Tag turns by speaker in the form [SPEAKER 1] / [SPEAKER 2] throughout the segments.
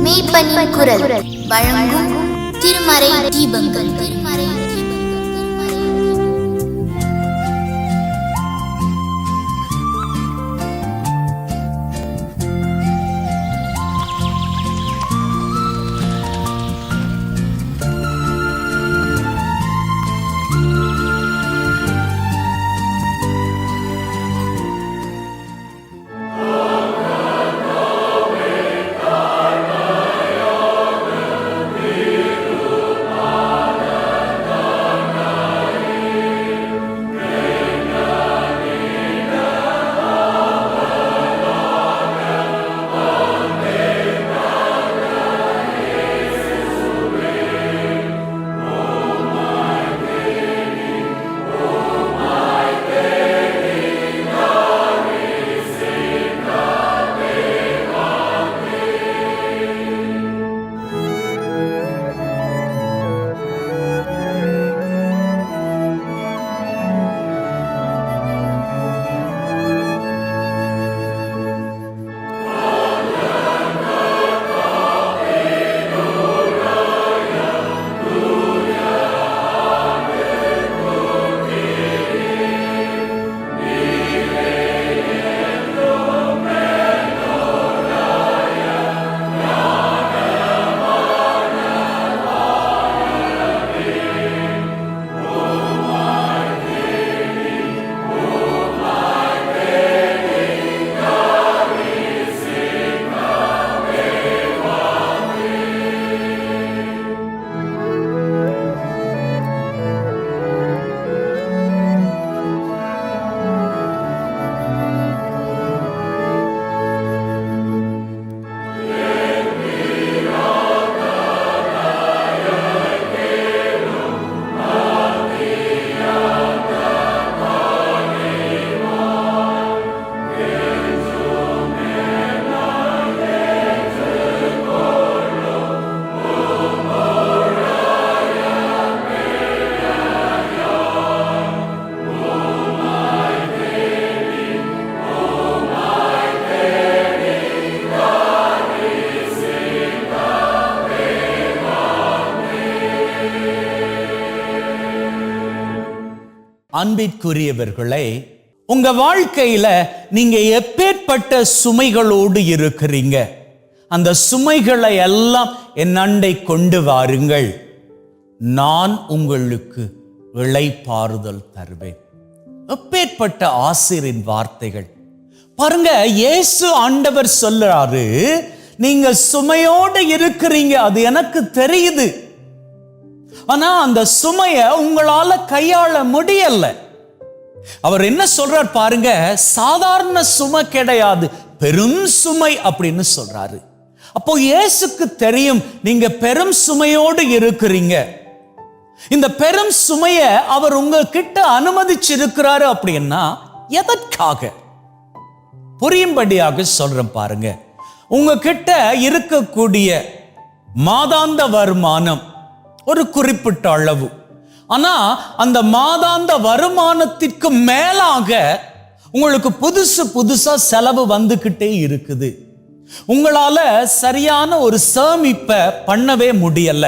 [SPEAKER 1] மெய்ப்பனின் குரல் வழங்கும் திருமறை தீபங்கள்.
[SPEAKER 2] அன்பிற்குரியவர்களே, உங்க வாழ்க்கையில நீங்க எப்பேற்பட்ட சுமைகளோடு இருக்கிறீங்க, அந்த சுமைகளை எல்லாம் என் அண்டை கொண்டு வாருங்கள், நான் உங்களுக்கு இளைப்பாறுதல் தருவேன். எப்பேற்பட்ட ஆசிரியின் வார்த்தைகள் பாருங்க. இயேசு ஆண்டவர் சொல்றாரு, நீங்க சுமையோடு இருக்கிறீங்க, அது எனக்கு தெரியுது. ஆனா அந்த சுமைய உங்களால கையாள முடியல. அவர் என்ன சொல்றார் பாருங்க, சாதாரண சுமை கிடையாது, பெரும் சுமை அப்படின்னு சொல்றாரு. அப்போ இயேசுக்கு தெரியும் நீங்க பெரும் சுமையோடு இருக்கிறீங்க. இந்த பெரும் சுமைய அவர் உங்ககிட்ட அனுமதிச்சிருக்கிறாரு அப்படின்னா எதற்காக? புரியும்படியாக சொல்றேன் பாருங்க. உங்ககிட்ட இருக்கக்கூடிய மாதாந்த வருமானம் ஒரு குறிப்பிட்ட அளவு, ஆனா அந்த மாதாந்த வருமானத்திற்கு மேலாக உங்களுக்கு புதுசா செலவு வந்துகிட்டே இருக்குது. உங்களால சரியான ஒரு சேமிப்பை பண்ணவே முடியல.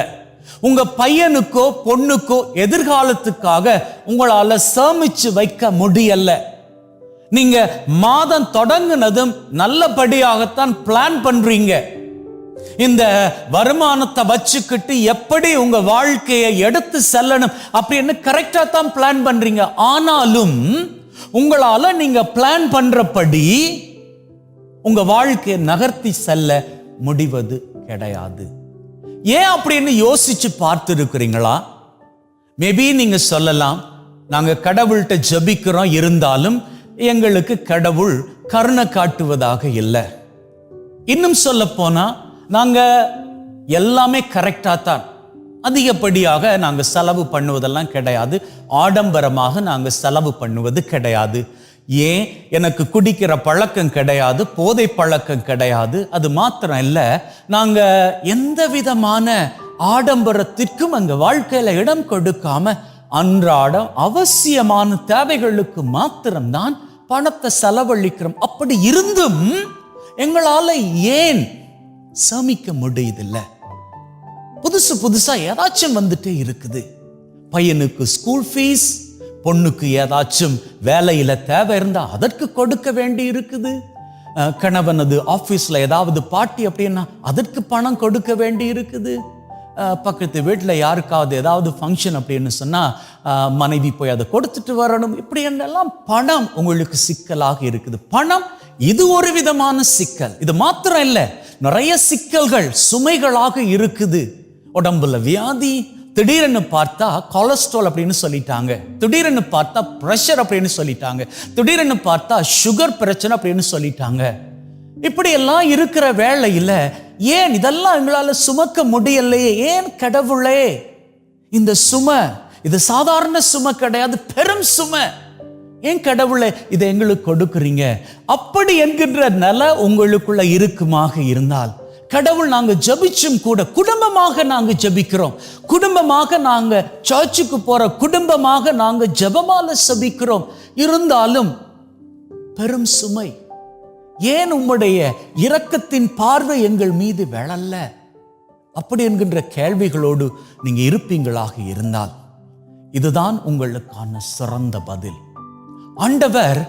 [SPEAKER 2] உங்க பையனுக்கோ பொண்ணுக்கோ எதிர்காலத்துக்காக உங்களால சேமிச்சு வைக்க முடியல. நீங்க மாதம் தொடங்குனதும் நல்லபடியாகத்தான் பிளான் பண்றீங்க. இந்த வருமானத்தை வச்சுக்கிட்டு எப்படி உங்க வாழ்க்கையை எடுத்து செல்லணும் அப்படின்னு கரெக்டா தான் பிளான் பண்றீங்க. ஆனாலும் உங்களால நீங்க பிளான் பண்றபடி உங்க வாழ்க்கையை நகர்த்தி செல்ல முடிவது கிடையாது. ஏன் அப்படின்னு யோசிச்சு பார்த்து இருக்கிறீங்களா? மேபி நீங்க சொல்லலாம், நாங்க கடவுள்கிட்ட ஜெபிக்கிறோம், இருந்தாலும் எங்களுக்கு கடவுள் கருணை காட்டுவதாக இல்லை. இன்னும் சொல்ல போனா நாங்க எல்லாமே கரெக்டா தான், அதிகப்படியாக நாங்க செலவு பண்ணுவதெல்லாம் கிடையாது, ஆடம்பரமாக நாங்க செலவு பண்ணுவது கிடையாது. ஏன், எனக்கு குடிக்கிற பழக்கம் கிடையாது, போதை பழக்கம் கிடையாது. அது மாத்திரம் இல்லை, நாங்க எந்த விதமான ஆடம்பரத்திற்கும் அங்க வாழ்க்கையில இடம் கொடுக்காம அன்றாடம் அவசியமான தேவைகளுக்கு மாத்திரம்தான் பணத்தை செலவழிக்கிறோம். அப்படி இருந்தும் எங்களால ஏன் சேமிக்க முடியுதில்லை? புதுசு புதுசா ஏதாச்சும் வந்துட்டே இருக்குது. பையனுக்கு ஸ்கூல் ஃபீஸ், பொண்ணுக்கு ஏதாச்சும் வேலையில தேவை இருந்தா அதற்கு கொடுக்க வேண்டி இருக்குது. கணவனது ஆபீஸ்ல ஏதாவது பார்ட்டி அப்படின்னா அதற்கு பணம் கொடுக்க வேண்டி இருக்குது. பக்கத்து வீட்டில் யாருக்காவது ஏதாவது ஃபங்க்ஷன் அப்படின்னு சொன்னா மனைவி போய் அதை கொடுத்துட்டு வரணும். இப்படி என்றெல்லாம் பணம் உங்களுக்கு சிக்கலாக இருக்குது. பணம் இது ஒரு விதமான சிக்கல். இது மாத்திரம் இல்லை, நிறைய சிக்கல்கள் சுமைகளாக இருக்குது. உடம்புல வியாதி, திடீரென்னு பார்த்தா கொலஸ்ட்ரால் அப்படின்னு சொல்லிட்டாங்க, திடீரென்னு பார்த்தா பிரஷர் அப்படின்னு சொல்லிட்டாங்க, திடீரென்னு பார்த்தா சுகர் பிரச்சனை அப்படின்னு சொல்லிட்டாங்க. இப்படி எல்லாம் இருக்கிற வேளையில ஏன் இதெல்லாம் எங்களால சுமக்க முடியலையே? ஏன் கடவுளே இந்த சுமை, இது சாதாரண சுமை கிடையாது, பெரும் சுமை. ஏன் கடவுளே இதை எங்களுக்கு கொடுக்குறீங்க? அப்படி என்கின்ற நிலை உங்களுக்குள்ள இருக்குமாக இருந்தால், கடவுள் நாங்க ஜபிச்சும் கூட குடும்பமாக நாங்க ஜபிக்கிறோம், குடும்பமாக நாங்க சர்ச்சுக்கு போற, குடும்பமாக நாங்க ஜபமால ஜபிக்கிறோம், இருந்தாலும் பெரும் சுமை. ஏன் உம்முடைய இரக்கத்தின் பார்வை எங்கள் மீது விழல்ல? அப்படி என்கின்ற கேள்விகளோடு நீங்க இருப்பீங்களாக இருந்தால் இதுதான் உங்களுக்கான சிறந்த பதில். ஆண்டவர்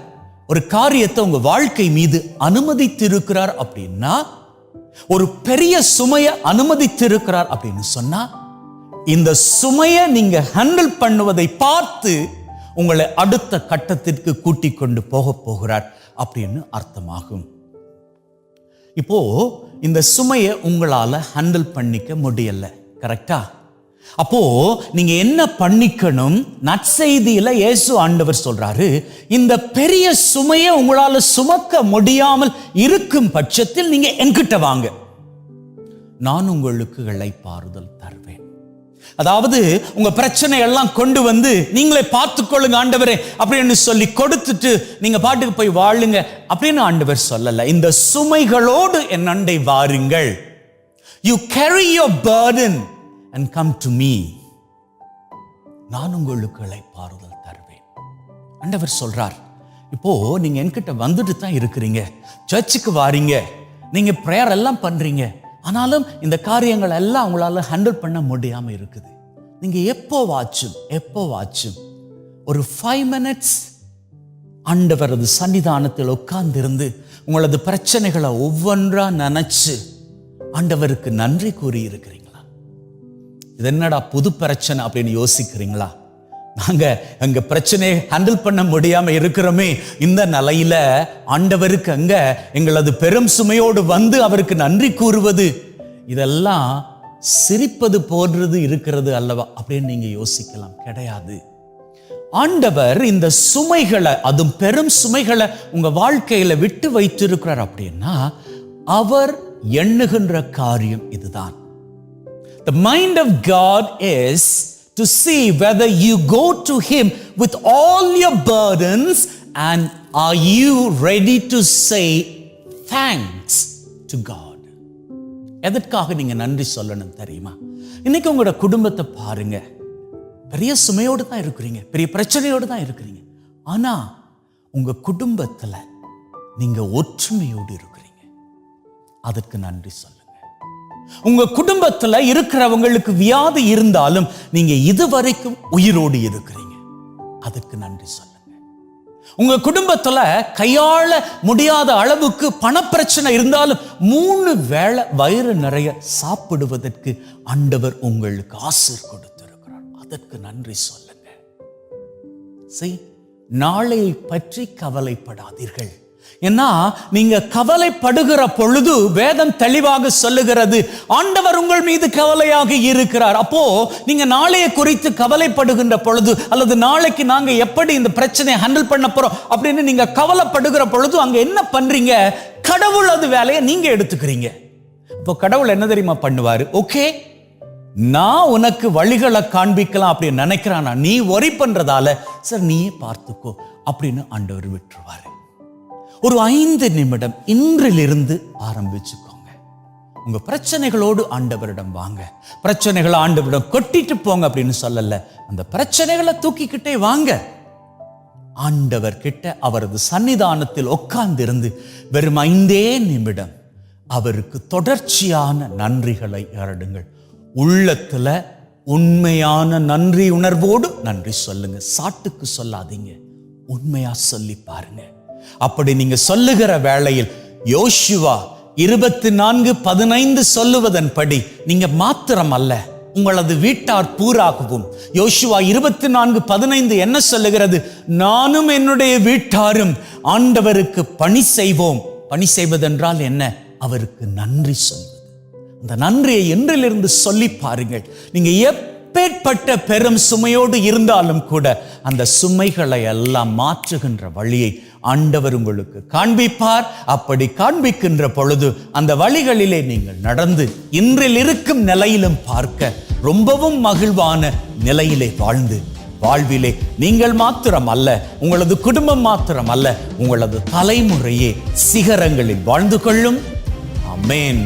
[SPEAKER 2] ஒரு காரியத்தை உங்க வாழ்க்கை மீது அனுமதித்திருக்கிறார் அப்படின்னா, ஒரு பெரிய சுமையை அனுமதித்திருக்கிறார் அப்படின்னு சொன்னா, இந்த சுமையை நீங்க ஹேண்டில் பண்ணுவதை பார்த்து உங்களை அடுத்த கட்டத்திற்கு கூட்டிக் கொண்டு போகிறார் அப்படின்னு அர்த்தமாகும். இப்போ இந்த சுமையை உங்களால ஹேண்டில் பண்ணிக்க முடியல, கரெக்டா? அப்போ நீங்க என்ன பண்ணிக்கணும்? நற்செய்தியில இயேசு ஆண்டவர் சொல்றாரு, இந்த பெரிய சுமையை உங்களால சுமக்க முடியாமல் இருக்கும் பட்சத்தில் நீங்க என்கிட்ட வாங்க, நான் உங்களுக்கு இளைப்பாறுதல் தருவேன். அதாவது உங்க பிரச்சனை எல்லாம் கொண்டு வந்து நீங்களே பார்த்துக்கொள்ளுங்க ஆண்டவரே அப்படின்னு சொல்லி கொடுத்துட்டு நீங்க பாட்டுக்கு போய் வாழுங்க அப்படின்னு ஆண்டவர் சொல்லல. இந்த சுமைகளோடு என் அண்டை வாருங்கள். You carry your burden and come to me. நான் உங்களுக்கு இளைப்பாறுதல் தருவேன். ஆண்டவர் சொல்றார். இப்போ நீங்க என்கிட்ட வந்துட்டு தான் இருக்கிறீங்க, சர்ச்சுக்கு வாரீங்க, நீங்க பிரேயர் எல்லாம் பண்றீங்க, ஆனாலும் இந்த காரியங்கள் எல்லாம் உங்களால ஹேண்டில் பண்ண முடியாம இருக்குது. நீங்க எப்போ வாச்சும் ஒரு 5 minutes ஆண்டவரது சன்னிதானத்தில் உட்கார்ந்திருந்து உங்களது பிரச்சனைகளை ஒவ்வொன்றா நினைச்சு ஆண்டவருக்கு நன்றி கூறி இருக்கிறீங்களா? இது என்னடா புது பிரச்சனை அப்படின்னு யோசிக்கிறீங்களா? நாங்க எங்க பிரச்சனையை ஹேண்டில் பண்ண முடியாம இருக்கிறோமே, இந்த நிலையில ஆண்டவருக்கு அங்க எங்களது பெரும் சுமையோடு வந்து அவருக்கு நன்றி கூறுவது இதெல்லாம் சிரிப்பது போன்றது இருக்கிறது அல்லவா அப்படின்னு நீங்க யோசிக்கலாம். கிடையாது. ஆண்டவர் இந்த சுமைகளை, அதுவும் பெரும் சுமைகளை உங்க வாழ்க்கையில விட்டு வைத்திருக்கிறார் அப்படின்னா அவர் எண்ணுகின்ற காரியம் இதுதான். The mind of God is to see whether you go to him with all your burdens and are you ready to say thanks to God. எதற்காக நீங்க நன்றி சொல்லணும் தெரியுமா? இன்னைக்கு உங்களோட குடும்பத்தை பாருங்க, பெரிய சுமையோடு தான் இருக்கிறீங்க, பெரிய பிரச்சனையோடு தான் இருக்கிறீங்க, ஆனா உங்க குடும்பத்துல நீங்க ஒற்றுமையோடு இருக்கிறீங்க, அதற்கு நன்றி சொல்லுங்க. உங்க குடும்பத்துல இருக்கிறவங்களுக்கு வியாதி இருந்தாலும் நீங்க இதுவரைக்கும் உயிரோடு இருக்கிறீங்க, அதற்கு நன்றி சொல்லுங்க. உங்க குடும்பத்துல கையாள முடியாத அளவுக்கு பணப்பிரச்சனை இருந்தாலும் 3 வேளை வயிறு நிறைய சாப்பிடுவதற்கு ஆண்டவர் உங்களுக்கு ஆசீர் கொடுத்திருக்கிறார், அதற்கு நன்றி சொல்லுங்க. நாளை பற்றி கவலைப்படாதீர்கள். ஏன்னா நீங்க கவலைப்படுகிற பொழுது வேதம் தெளிவாக சொல்லுகிறது, ஆண்டவர் உங்கள் மீது கவலையாக இருக்கிறார். அப்போ நீங்க நாளைய குறித்து கவலைப்படுகின்ற பொழுது, அல்லது நாளைக்கு நாங்க எப்படி இந்த பிரச்சனையை ஹேண்டில் பண்ண போறோம் அப்படின்னு நீங்க கவலைப்படுகிற பொழுது அங்க என்ன பண்றீங்க? கடவுள் அது வேலையை நீங்க எடுத்துக்கிறீங்க. இப்போ கடவுள் என்ன தெரியுமா பண்ணுவாரு? ஓகே, நான் உனக்கு வழிகளை காண்பிக்கலாம் அப்படின்னு நினைக்கிறானா, நீ ஒரி பண்றதால சார் நீயே பார்த்துக்கோ அப்படின்னு ஆண்டவர் விட்டுருவாரு. ஒரு 5 நிமிடம் இன்றிலிருந்து ஆரம்பிச்சுக்கோங்க. உங்க பிரச்சனைகளோடு ஆண்டவரிடம் வாங்க. பிரச்சனைகளை ஆண்டவரிடம் கொட்டிட்டு போங்க அப்படின்னு சொல்லல, அந்த பிரச்சனைகளை தூக்கிக்கிட்டே வாங்க. ஆண்டவர் கிட்ட அவரது சன்னிதானத்தில் உட்கார்ந்திருந்து வெறும் 5 நிமிடம் அவருக்கு தொடர்ச்சியான நன்றிகளை ஏறடுங்கள். உள்ளத்துல உண்மையான நன்றி உணர்வோடு நன்றி சொல்லுங்க. சாட்டுக்கு சொல்லாதீங்க, உண்மையா சொல்லி பாருங்க. அப்படி நீங்க சொல்லுகிற வேளையில் யோசுவா 24:15 சொல்லுவதன்படி நீங்க மாத்திரம் அல்ல, உங்களது வீட்டார் பூராகவும். யோசுவா 24:15 என்ன சொல்லுகிறது? நானும் என்னுடைய வீட்டாரும் ஆண்டவருக்கு பணி செய்வோம். பணி செய்வதென்றால் என்ன? அவருக்கு நன்றி சொல்வது. அந்த நன்றியை இன்றிலிருந்து சொல்லி பாருங்கள். நீங்க எப்பேற்பட்ட பெரும் சுமையோடு இருந்தாலும் கூட அந்த சுமைகளை எல்லாம் மாற்றுகின்ற வழியை ஆண்டவர் உங்களுக்கு காண்பிப்பார். அப்படி காண்பிக்கின்ற பொழுது அந்த வழிகளிலே நீங்கள் நடந்து இன்றில் இருக்கும் நிலையிலும் பார்க்க ரொம்பவும் மகிழ்வான நிலையிலே வாழ்ந்து வாழ்விலே நீங்கள் மாத்திரம் அல்ல, உங்களது குடும்பம் மாத்திரம் அல்ல, உங்களது தலைமுறையே சிகரங்களில் வாழ்ந்து கொள்ளும். ஆமென்.